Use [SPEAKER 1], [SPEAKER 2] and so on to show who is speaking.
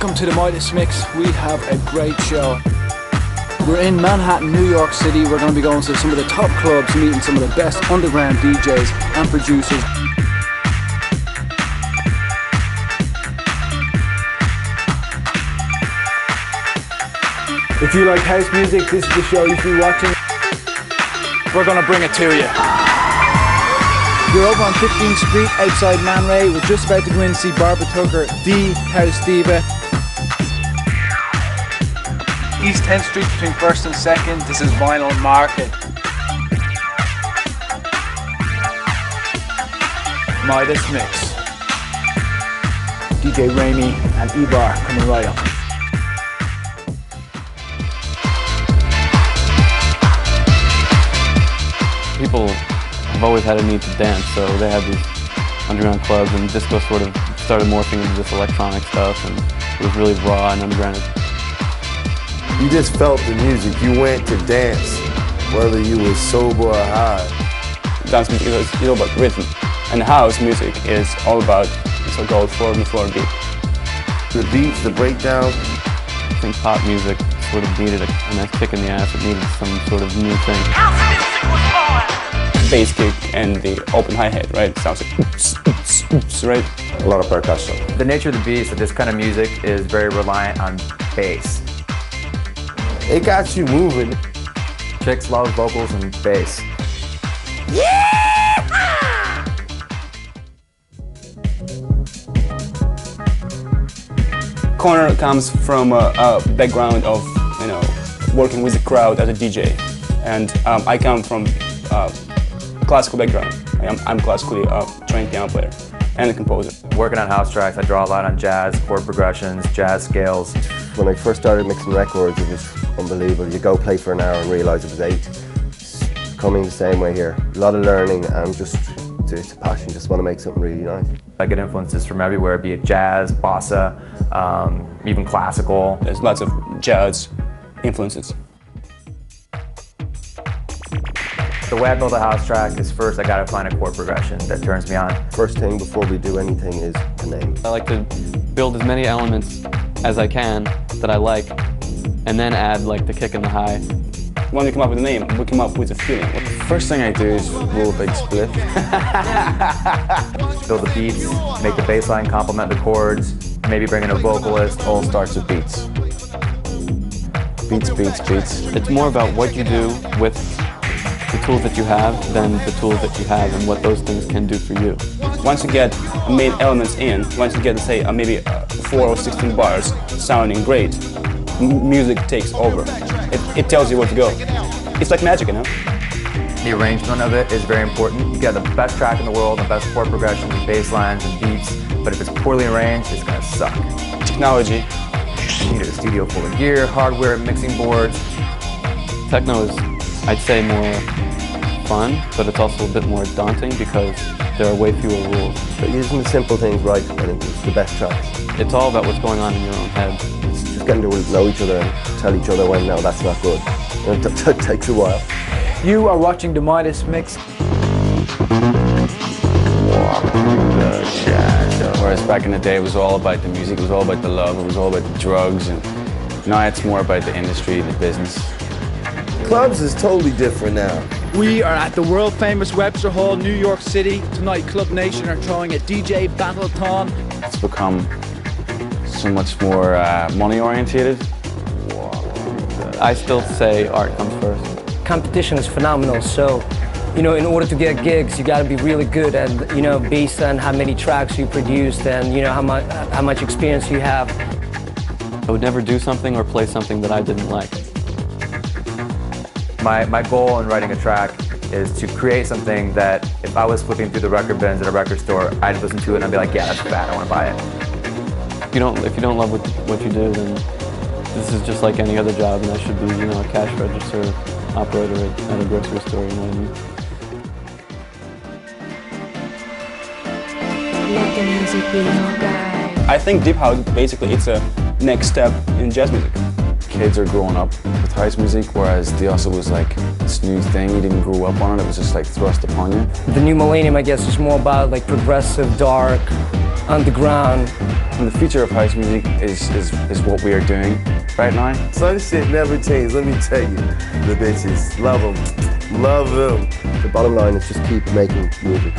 [SPEAKER 1] Welcome to the Midas Mix. We have a great show. We're in Manhattan, New York City. We're going to be going to some of the top clubs, meeting some of the best underground DJs and producers. If you like house music, this is the show you should be watching. We're going to bring it to you. We're over on 15th Street outside Man Ray. We're just about to go in and see Barbara Tucker, the house diva. East 10th Street between 1st and 2nd. This is Vinyl Market. Midas Mix. DJ Raimi and Ebar coming right up.
[SPEAKER 2] People have always had a need to dance, so they had these underground clubs, and disco sort of started morphing into this electronic stuff, and it was really raw and underground.
[SPEAKER 3] You just felt the music. You went to dance, whether you were sober or high.
[SPEAKER 4] Dance music is all about rhythm, and house music is all about the so-called floor-on-the-floor beat.
[SPEAKER 3] The beats, the breakdown.
[SPEAKER 2] I think pop music sort of needed a nice kick in the ass. It needed some sort of new thing.
[SPEAKER 4] Bass kick and the open hi-hat, right? It sounds like oops, oops, oops, right?
[SPEAKER 3] A lot of percussion.
[SPEAKER 5] The nature of the beast of this kind of music is very reliant on bass.
[SPEAKER 3] It got you moving.
[SPEAKER 5] Chicks love vocals and bass.
[SPEAKER 4] Connor comes from a background of, working with the crowd as a DJ, and I come from classical background. I'm classically trained piano player and a composer.
[SPEAKER 5] Working on house tracks, I draw a lot on jazz, chord progressions, jazz scales.
[SPEAKER 3] When I first started mixing records, it was unbelievable. You go play for an hour and realize it was 8. It's coming the same way here. A lot of learning and just, it's a passion. Just want to make something really nice.
[SPEAKER 5] I get influences from everywhere, be it jazz, bossa, even classical.
[SPEAKER 4] There's lots of jazz influences.
[SPEAKER 5] The way I build a house track is first I gotta find a chord progression that turns me on.
[SPEAKER 3] First thing before we do anything is the name.
[SPEAKER 2] I like to build as many elements as I can that I like, and then add like the kick and the high.
[SPEAKER 4] When we come up with a name, we come up with a feeling.
[SPEAKER 6] First thing I do is roll a big split.
[SPEAKER 5] Build the beats, make the bass line complement the chords, maybe bring in a vocalist.
[SPEAKER 6] All starts with beats. Beats, beats, beats.
[SPEAKER 2] It's more about what you do with the tools that you have than the tools that you have and what those things can do for you.
[SPEAKER 4] Once you get main elements in, once you get, say, maybe 4 or 16 bars sounding great, music takes over. It tells you where to go. It's like magic,
[SPEAKER 5] The arrangement of it is very important. You got the best track in the world, the best chord progressions, and bass lines and beats, but if it's poorly arranged, it's gonna suck.
[SPEAKER 4] Technology.
[SPEAKER 5] You need a studio full of gear, hardware, mixing boards.
[SPEAKER 2] Techno is, I'd say, more fun, but it's also a bit more daunting because there are way fewer rules.
[SPEAKER 3] But using the simple things right, I think, is the best tracks.
[SPEAKER 2] It's all about what's going on in your own head.
[SPEAKER 3] It's just getting to know each other and tell each other when, no, that's not good. And it takes a while.
[SPEAKER 1] You are watching the Midas Mix.
[SPEAKER 6] Whereas back in the day, it was all about the music, it was all about the love, it was all about the drugs, and now it's more about the industry, the business.
[SPEAKER 3] Clubs is totally different now.
[SPEAKER 1] We are at the world famous Webster Hall, New York City. Tonight Club Nation are throwing a DJ Battleton.
[SPEAKER 6] It's become so much more money orientated.
[SPEAKER 2] I still say art comes first.
[SPEAKER 7] Competition is phenomenal, so in order to get gigs, you got to be really good, and based on how many tracks you produced and how much experience you have.
[SPEAKER 2] I would never do something or play something that I didn't like.
[SPEAKER 5] My goal in writing a track is to create something that if I was flipping through the record bins at a record store, I'd listen to it and I'd be like, yeah, that's bad, I want to buy it.
[SPEAKER 2] If you don't love what you do, then this is just like any other job, and I should be, a cash register operator at a grocery store, you know what I mean?
[SPEAKER 8] Let the music be your guide.
[SPEAKER 4] I think deep house, basically, it's a next step in jazz music.
[SPEAKER 6] Kids are growing up with house music, whereas the hustle was like this new thing. You didn't grow up on it, it was just like thrust upon you.
[SPEAKER 7] The new millennium, I guess, is more about like progressive, dark, underground.
[SPEAKER 6] And the future of house music is what we are doing right now.
[SPEAKER 9] Some shit never changes, let me tell you. The bitches, love them, love them.
[SPEAKER 3] The bottom line is just keep making music.